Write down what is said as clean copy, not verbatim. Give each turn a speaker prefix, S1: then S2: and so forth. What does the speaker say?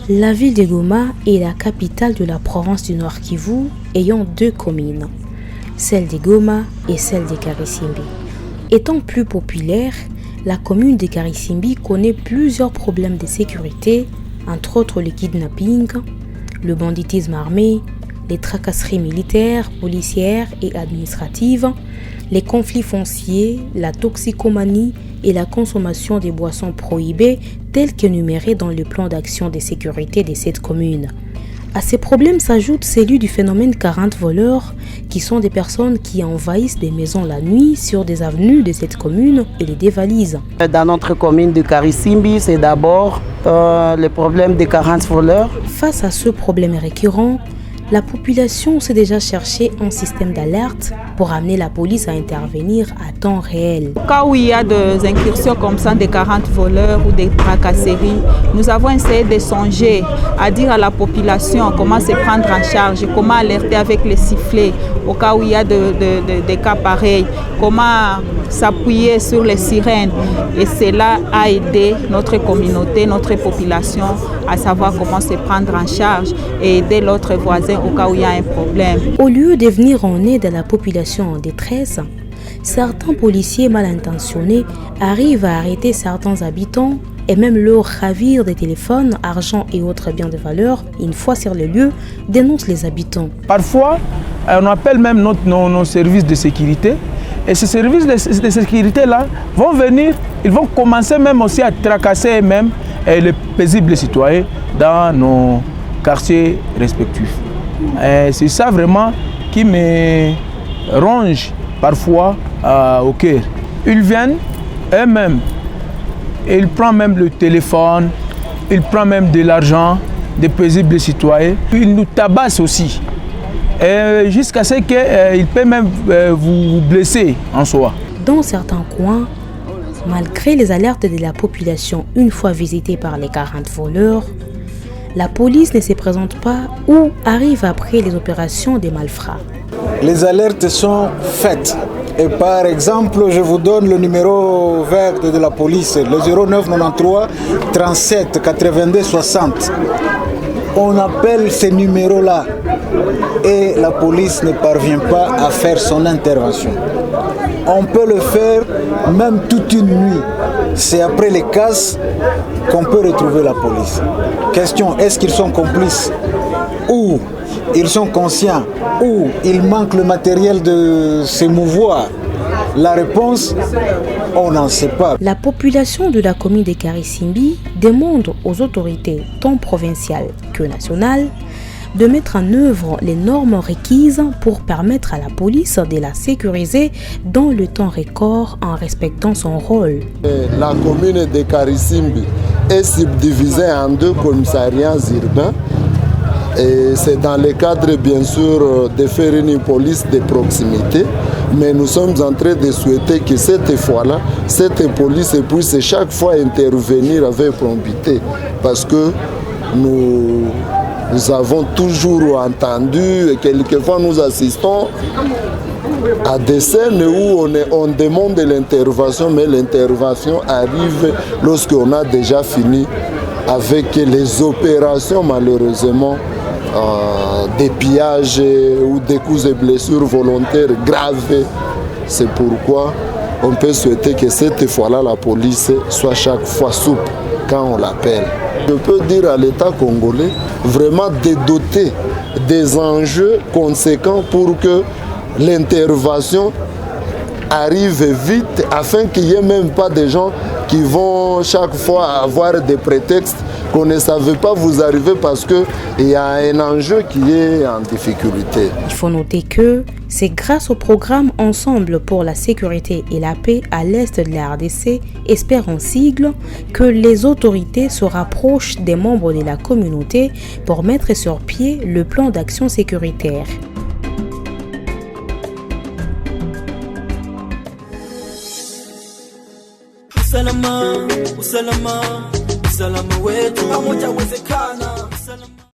S1: La ville de Goma est la capitale de la province du Nord Kivu, ayant 2 communes, celle de Goma et celle de Karisimbi. Étant plus populaire, la commune de Karisimbi connaît plusieurs problèmes de sécurité, entre autres le kidnapping, le banditisme armé, les tracasseries militaires, policières et administratives, les conflits fonciers, la toxicomanie et la consommation des boissons prohibées telles qu'énumérées dans le plan d'action de sécurité de cette commune. À ces problèmes s'ajoute celui du phénomène 40 voleurs, qui sont des personnes qui envahissent des maisons la nuit sur des avenues de cette commune et les dévalisent.
S2: Dans notre commune de Karisimbi, c'est d'abord le problème des 40 voleurs.
S1: Face à ce problème récurrent, la population s'est déjà cherché un système d'alerte pour amener la police à intervenir à temps réel.
S3: Au cas où il y a des incursions comme ça, des 40 voleurs ou des tracasseries, nous avons essayé de songer à dire à la population comment se prendre en charge, comment alerter avec les sifflets au cas où il y a des cas pareils, comment s'appuyer sur les sirènes. Et cela a aidé notre communauté, notre population à savoir comment se prendre en charge et aider l'autre voisin au cas où il y a un problème.
S1: Au lieu de venir en aide à la population en détresse, certains policiers mal intentionnés arrivent à arrêter certains habitants et même leur ravir des téléphones, argent et autres biens de valeur. Une fois sur le lieu, dénoncent les habitants.
S4: Parfois, on appelle même nos services de sécurité. Et ces services de sécurité-là vont venir, ils vont commencer même aussi à tracasser même les paisibles citoyens dans nos quartiers respectifs. C'est ça vraiment qui me ronge parfois au cœur. Ils viennent eux-mêmes, ils prennent même le téléphone, ils prennent même de l'argent des paisibles citoyens. Ils nous tabassent aussi. Jusqu'à ce qu'il peut même vous blesser en soi.
S1: Dans certains coins, malgré les alertes de la population une fois visitée par les 40 voleurs, la police ne se présente pas ou arrive après les opérations des malfrats.
S5: Les alertes sont faites. Et par exemple, je vous donne le numéro vert de la police, le 09 93 37 82 60. On appelle ces numéros-là et la police ne parvient pas à faire son intervention. On peut le faire même toute une nuit. C'est après les casses qu'on peut retrouver la police. Question, est-ce qu'ils sont complices ou ils sont conscients ou il manque le matériel de s'émouvoir? La réponse, on n'en sait pas.
S1: La population de la commune de Karisimbi demande aux autorités tant provinciales que nationales de mettre en œuvre les normes requises pour permettre à la police de la sécuriser dans le temps record en respectant son rôle.
S6: La commune de Karisimbi est subdivisée en 2 commissariats urbains. Et c'est dans le cadre, bien sûr, de faire une police de proximité. Mais nous sommes en train de souhaiter que cette fois-là, cette police puisse chaque fois intervenir avec promptité. Parce que nous avons toujours entendu, et quelquefois nous assistons à des scènes où on demande l'intervention, mais l'intervention arrive lorsqu'on a déjà fini avec les opérations, malheureusement, des pillages ou des coups et blessures volontaires graves. C'est pourquoi on peut souhaiter que cette fois-là, la police soit chaque fois souple quand on l'appelle. Je peux dire à l'État congolais vraiment de doter des enjeux conséquents pour que l'intervention arrive vite afin qu'il n'y ait même pas des gens qui vont chaque fois avoir des prétextes qu'on ne savait pas vous arriver parce qu'il y a un enjeu qui est en difficulté.
S1: Il faut noter que c'est grâce au programme Ensemble pour la sécurité et la paix à l'est de la RDC, espère en sigle, que les autorités se rapprochent des membres de la communauté pour mettre sur pied le plan d'action sécuritaire.
S7: Usalama wetu pamoja uwezekana.